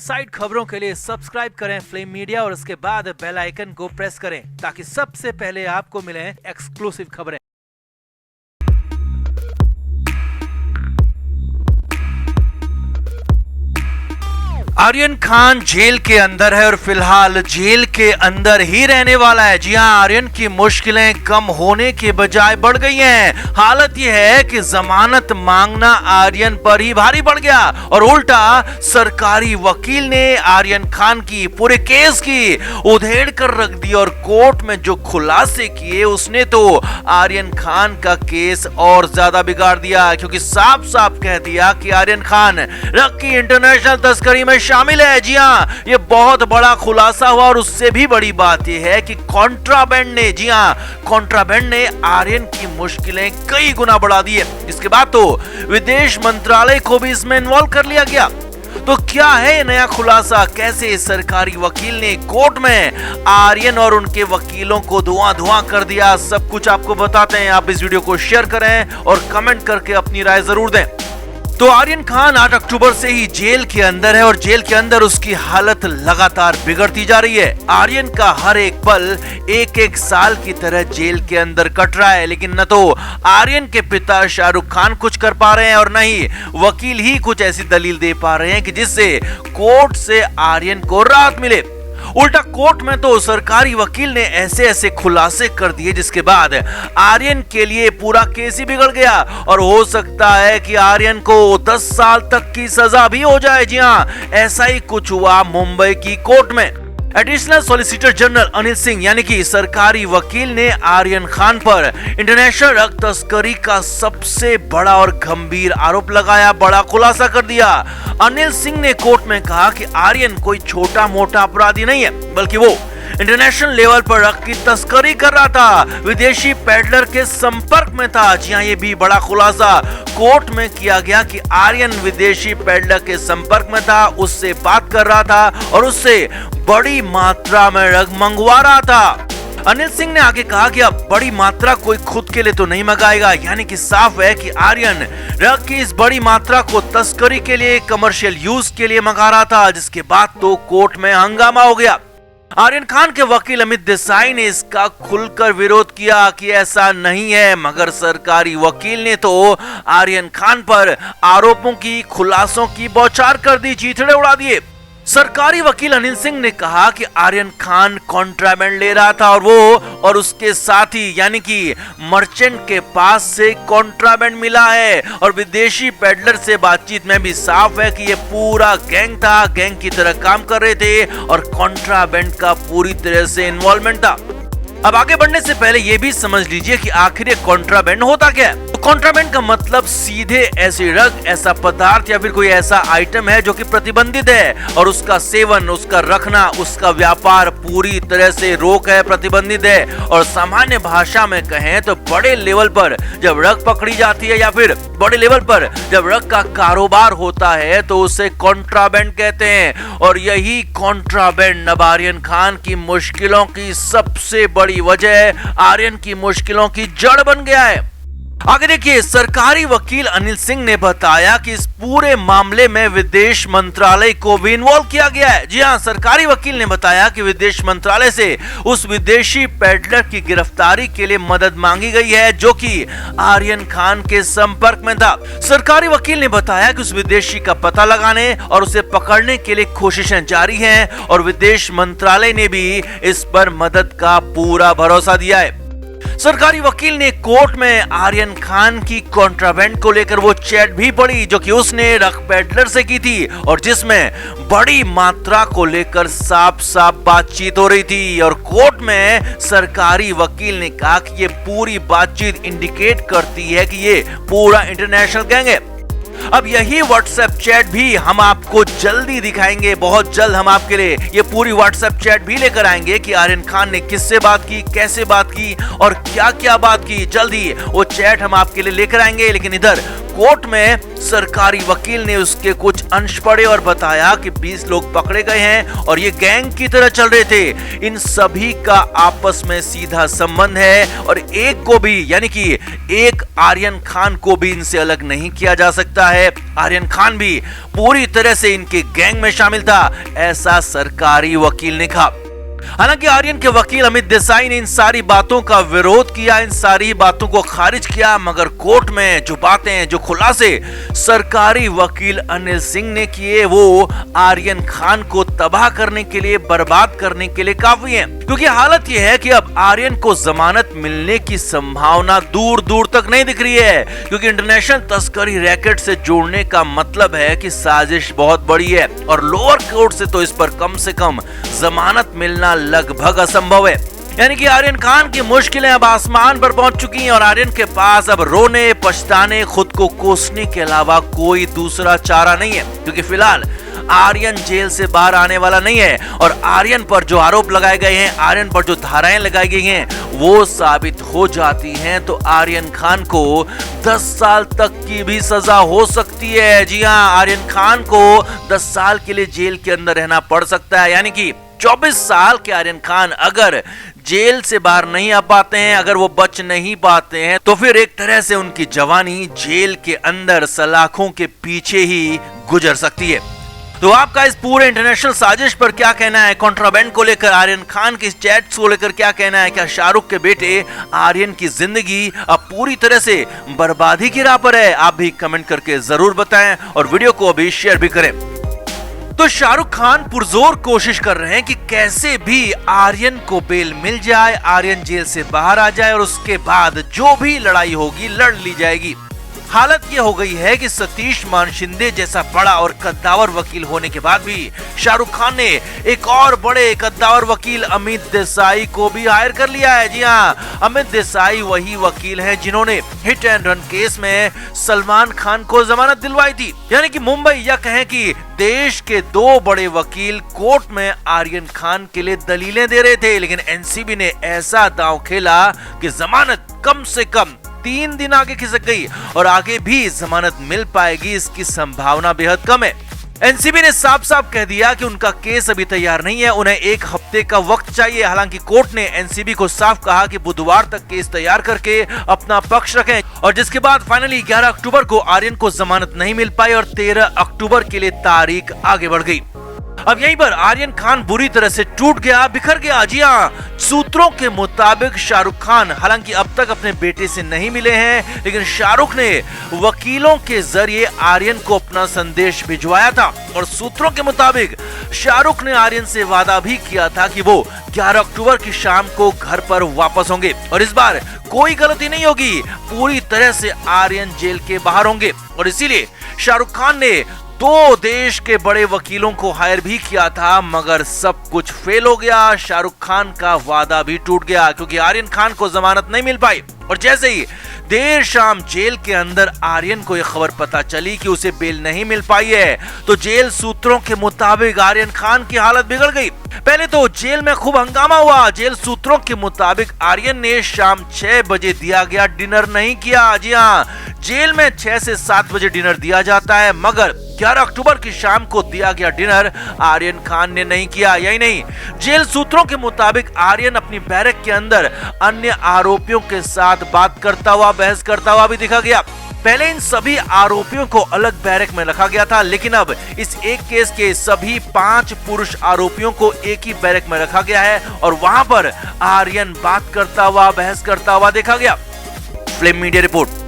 Side खबरों के लिए सब्सक्राइब करें फ्लेम मीडिया और उसके बाद बेल आइकन को प्रेस करें ताकि सबसे पहले आपको मिले एक्सक्लूसिव खबरें। आर्यन खान जेल के अंदर है और फिलहाल जेल के अंदर ही रहने वाला है। जी हां, आर्यन की मुश्किलें कम होने के बजाय बढ़ गई हैं। हालत यह है कि जमानत मांगना आर्यन पर ही भारी पड़ गया और उल्टा सरकारी वकील ने आर्यन खान की पूरे केस की उधेड़ कर रख दी और कोर्ट में जो खुलासे किए उसने तो आर्यन खान का केस और ज्यादा बिगाड़ दिया, क्योंकि साफ साफ कह दिया कि आर्यन खान रग की इंटरनेशनल तस्करी में शामिल है। जी हां, ये बहुत बड़ा खुलासा हुआ और उससे भी बड़ी बात यह है कि कॉन्ट्राबैंड ने, जी हां, कॉन्ट्राबैंड ने आर्यन की मुश्किलें कई गुना बढ़ा दी है। इसके बाद तो विदेश मंत्रालय को भी इसमें इन्वॉल्व कर लिया गया। तो क्या है ये नया खुलासा? कैसे सरकारी वकील ने कोर्ट में आर्यन और उनके वकीलों को धुआं कर दिया? सब कुछ आपको बताते हैं। आप इस वीडियो को शेयर करें और कमेंट करके अपनी राय जरूर दें। तो आर्यन खान 8 अक्टूबर से ही जेल के अंदर है और जेल के अंदर उसकी हालत लगातार बिगड़ती जा रही है। आर्यन का हर एक पल एक साल की तरह जेल के अंदर कट रहा है, लेकिन न तो आर्यन के पिता शाहरुख खान कुछ कर पा रहे हैं और न ही वकील ही कुछ ऐसी दलील दे पा रहे हैं कि जिससे कोर्ट से आर्यन को राहत मिले। उल्टा कोर्ट में तो सरकारी वकील ने ऐसे खुलासे कर दिए जिसके बाद आर्यन के लिए पूरा केस ही बिगड़ गया और हो सकता है कि आर्यन को 10 साल तक की सजा भी हो जाए। जी हां, ऐसा ही कुछ हुआ मुंबई की कोर्ट में। Additional solicitor general Anil Singh यानी कि सरकारी वकील ने आर्यन खान पर इंटरनेशनल ड्रग तस्करी का सबसे बड़ा और गंभीर आरोप लगाया, बड़ा खुलासा कर दिया। अनिल सिंह ने कोर्ट में कहा कि आर्यन कोई छोटा मोटा अपराधी नहीं है, बल्कि वो इंटरनेशनल लेवल पर ड्रग की तस्करी कर रहा था, विदेशी पेडलर के संपर्क में था। जी हां, ये भी बड़ा खुलासा कोर्ट में किया गया कि आर्यन विदेशी पेडलर के संपर्क में था, उससे बात कर रहा था और उससे बड़ी मात्रा में ड्रग मंगवा रहा था। अनिल सिंह ने आगे कहा कि अब बड़ी मात्रा कोई खुद के लिए तो नहीं मंगाएगा, यानी कि साफ है कि आर्यन ड्रग की इस बड़ी मात्रा को तस्करी के लिए, कमर्शियल यूज के लिए मंगा रहा था, जिसके बाद तो कोर्ट में हंगामा हो गया। आर्यन खान के वकील अमित देसाई ने इसका खुलकर विरोध किया कि ऐसा नहीं है, मगर सरकारी वकील ने तो आर्यन खान पर आरोपों की, खुलासों की बौछार कर दी, चीथड़े उड़ा दिए। सरकारी वकील अनिल सिंह ने कहा कि आर्यन खान कॉन्ट्राबैंड ले रहा था और वो और उसके साथी यानी कि मर्चेंट के पास से कॉन्ट्राबैंड मिला है और विदेशी पेडलर से बातचीत में भी साफ है कि ये पूरा गैंग था, गैंग की तरह काम कर रहे थे और कॉन्ट्राबैंड का पूरी तरह से इन्वॉल्वमेंट था। अब आगे बढ़ने से पहले ये भी समझ लीजिए कि आखिर ये कॉन्ट्राबैंड होता क्या है। तो कॉन्ट्राबैंड का मतलब सीधे ऐसी ड्रग, ऐसा पदार्थ या फिर कोई ऐसा आइटम है जो कि प्रतिबंधित है और उसका सेवन, उसका रखना, उसका व्यापार पूरी तरह से रोक है, प्रतिबंधित है। और सामान्य भाषा में कहें तो बड़े लेवल पर जब ड्रग पकड़ी जाती है या फिर बड़े लेवल पर जब ड्रग का कारोबार होता है तो उसे कॉन्ट्राबैंड कहते हैं। और यही कॉन्ट्राबैंड अब आर्यन खान की मुश्किलों की सबसे बड़ी वजह, आर्यन की मुश्किलों की जड़ बन गया है। आगे देखिए, सरकारी वकील अनिल सिंह ने बताया कि इस पूरे मामले में विदेश मंत्रालय को भी इन्वॉल्व किया गया है। जी हां, सरकारी वकील ने बताया कि विदेश मंत्रालय से उस विदेशी पेडलर की गिरफ्तारी के लिए मदद मांगी गई है जो कि आर्यन खान के संपर्क में था। सरकारी वकील ने बताया कि उस विदेशी का पता लगाने और उसे पकड़ने के लिए कोशिशें जारी हैं और विदेश मंत्रालय ने भी इस पर मदद का पूरा भरोसा दिया है। सरकारी वकील ने कोर्ट में आर्यन खान की कॉन्ट्राबैंड को लेकर वो चैट भी पढ़ी जो कि उसने ड्रग पेडलर से की थी और जिसमें बड़ी मात्रा को लेकर साफ बातचीत हो रही थी। और कोर्ट में सरकारी वकील ने कहा कि ये पूरी बातचीत इंडिकेट करती है कि ये पूरा इंटरनेशनल गैंग है। अब यही व्हाट्सएप चैट भी हम आपको जल्दी दिखाएंगे, बहुत जल्द हम आपके लिए ये पूरी व्हाट्सएप चैट भी लेकर आएंगे कि आर्यन खान ने किससे बात की, कैसे बात की और क्या क्या बात की। जल्दी वो चैट हम आपके लिए लेकर आएंगे। लेकिन इधर कोर्ट में सरकारी वकील ने उसके कुछ अंश पढ़े और बताया कि 20 लोग पकड़े गए हैं और ये गैंग की तरह चल रहे थे। इन सभी का आपस में सीधा संबंध है और एक को भी, यानी कि एक आर्यन खान को भी इनसे अलग नहीं किया जा सकता है। आर्यन खान भी पूरी तरह से इनके गैंग में शामिल था, ऐसा सरकारी वकील ने कहा। हालांकि आर्यन के वकील अमित देसाई ने इन सारी बातों का विरोध किया, इन सारी बातों को खारिज किया, मगर कोर्ट में जो बातें, जो खुलासे सरकारी वकील अनिल सिंह ने किए वो आर्यन खान को तबाह करने के लिए, बर्बाद करने के लिए काफी हैं। क्योंकि हालत यह है कि अब आर्यन को जमानत मिलने की संभावना दूर दूर तक नहीं दिख रही है, क्योंकि इंटरनेशनल तस्करी रैकेट से जोड़ने का मतलब है कि साजिश बहुत बड़ी है और लोअर कोर्ट से तो इस पर कम से कम जमानत मिलना लगभग असंभव है। यानी कि आर्यन खान की मुश्किलें अब आसमान पर पहुंच चुकी हैं और आर्यन के पास अब रोने, पछताने, खुद को कोसने के अलावा कोई दूसरा चारा नहीं है, क्योंकि फिलहाल आर्यन जेल से बाहर आने वाला नहीं है और आर्यन पर जो आरोप लगाए गए हैं, आर्यन पर जो धाराएं लगाई गई हैं, वो साबित हो जाती हैं तो आर्यन खान को 10 साल तक की भी सजा हो सकती है। जी हां, आर्यन खान को 10 साल के लिए जेल के अंदर रहना पड़ सकता है। यानी कि 24 साल के आर्यन खान अगर जेल से बाहर नहीं आ पाते हैं, अगर वो बच नहीं पाते हैं, तो फिर एक तरह से उनकी जवानी जेल के अंदर सलाखों के पीछे ही गुजर सकती है। तो आपका इस पूरे इंटरनेशनल साजिश पर क्या कहना है? कॉन्ट्राबैंड को लेकर, आर्यन खान की चैट्स को लेकर क्या कहना है? क्या शाहरुख के बेटे आर्यन की जिंदगी अब पूरी तरह से बर्बादी की राह पर है? आप भी कमेंट करके जरूर बताएं और वीडियो को अभी शेयर भी करें। तो शाहरुख खान पुरजोर कोशिश कर रहे हैं कि कैसे भी आर्यन को बेल मिल जाए, आर्यन जेल से बाहर आ जाए और उसके बाद जो भी लड़ाई होगी लड़ ली जाएगी। हालत ये हो गई है कि सतीश मान शिंदे जैसा बड़ा और कद्दावर वकील होने के बाद भी शाहरुख खान ने एक और बड़े कद्दावर वकील अमित देसाई को भी हायर कर लिया है। जी हाँ, अमित देसाई वही वकील हैं जिन्होंने हिट एंड रन केस में सलमान खान को जमानत दिलवाई थी। यानी कि मुंबई, या कहें कि देश के 2 बड़े वकील कोर्ट में आर्यन खान के लिए दलीलें दे रहे थे, लेकिन एनसीबी ने ऐसा दांव खेला कि जमानत कम से कम 3 दिन आगे खिसक गई और आगे भी जमानत मिल पाएगी इसकी संभावना बेहद कम है। एनसीबी ने साफ साफ कह दिया कि उनका केस अभी तैयार नहीं है, उन्हें 1 हफ्ते का वक्त चाहिए। हालांकि कोर्ट ने एनसीबी को साफ कहा कि बुधवार तक केस तैयार करके अपना पक्ष रखें, और जिसके बाद फाइनली 11 अक्टूबर को आर्यन को जमानत नहीं मिल पाई और 13 अक्टूबर के लिए तारीख आगे बढ़ गई। अब यहीं पर आर्यन खान बुरी तरह से टूट गया, बिखर गया। जी हाँ, सूत्रों के मुताबिक शाहरुख खान हालांकि अब तक अपने बेटे से नहीं मिले हैं, लेकिन शाहरुख ने वकीलों के जरिए आर्यन को अपना संदेश भिजवाया था और सूत्रों के मुताबिक शाहरुख ने आर्यन से वादा भी किया था कि वो 11 अक्टूबर की शाम को घर पर वापस होंगे और इस बार कोई गलती नहीं होगी, पूरी तरह से आर्यन जेल के बाहर होंगे। और इसीलिए शाहरुख खान ने 2 देश के बड़े वकीलों को हायर भी किया था, मगर सब कुछ फेल हो गया। शाहरुख खान का वादा भी टूट गया क्योंकि आर्यन खान को जमानत नहीं मिल पाई और जैसे ही देर शाम जेल के अंदर आर्यन को यह खबर पता चली कि उसे बेल नहीं मिल पाई है, तो जेल सूत्रों के मुताबिक आर्यन खान की हालत बिगड़ गई। पहले तो जेल में खूब हंगामा हुआ। जेल सूत्रों के मुताबिक आर्यन ने शाम 6 बजे दिया गया डिनर नहीं किया। जी हाँ, जेल में 6 से 7 बजे डिनर दिया जाता है, मगर 11 अक्टूबर की शाम को दिया गया डिनर आर्यन खान ने नहीं किया। यही नहीं, जेल सूत्रों के मुताबिक आर्यन अपनी बैरक के अंदर अन्य आरोपियों के साथ बात करता हुआ, बहस करता हुआ भी दिखा गया। पहले इन सभी आरोपियों को अलग बैरक में रखा गया था, लेकिन अब इस एक केस के सभी 5 पुरुष आरोपियों को एक ही बैरक में रखा गया है और वहां पर आर्यन बात करता हुआ, बहस करता हुआ देखा गया। Flame media report.